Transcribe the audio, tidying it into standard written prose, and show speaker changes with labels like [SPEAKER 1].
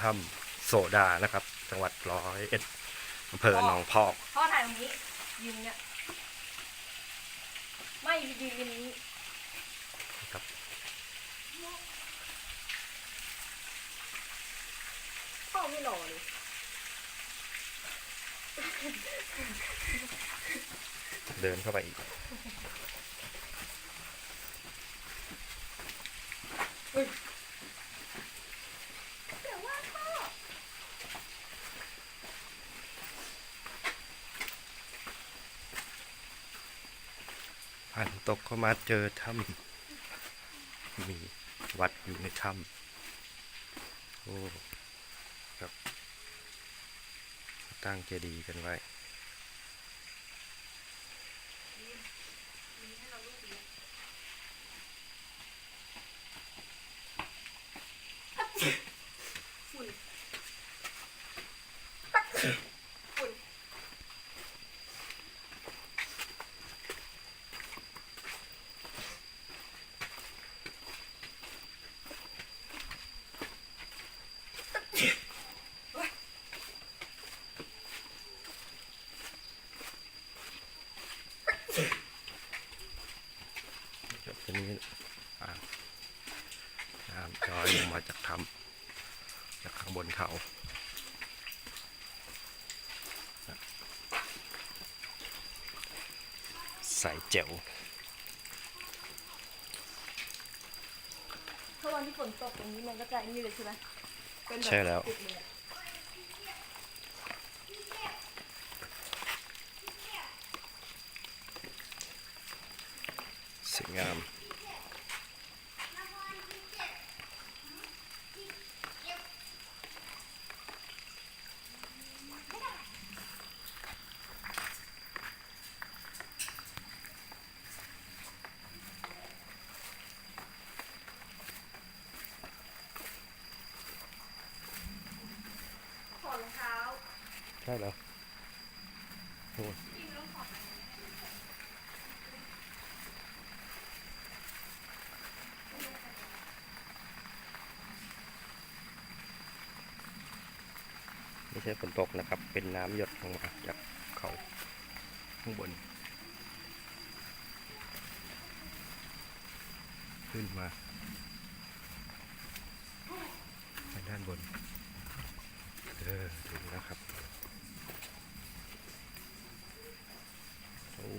[SPEAKER 1] ถ้ำโสดานะครับจังหวัด101อำเภอหนองพอก
[SPEAKER 2] พ่อถ่ายตรงนี้ยืนเนี่ยไม่ยืนนี้
[SPEAKER 1] ครับ
[SPEAKER 2] พ่อไม่หล่อเลย
[SPEAKER 1] เดินเข้าไปอีก
[SPEAKER 2] แต่ว่าพ่อ
[SPEAKER 1] ผ่านตกเข้ามาเจอถ้ำมีวัดอยู่ในถ้ำโอ้ครับตั้งเจดีย์กันไว้จุดนี้น้ำย้อยลงมาจากถ้ำจากข้างบนเขาใส่เจ๋ว
[SPEAKER 2] ถ้าวันที่ฝนตกอย่างนี้มันก็จะนี่เลยใช่ไหม
[SPEAKER 1] ใช่แล้วสวยงาม
[SPEAKER 2] ถอดรองเท้า
[SPEAKER 1] ใช่แล้วโอ้ไม่ใช่ฝนตกนะครับเป็นน้ำหยดลงมาจากเขาข้างบนขึ้นมาไปด้านบนถึงแล้วครับโอ้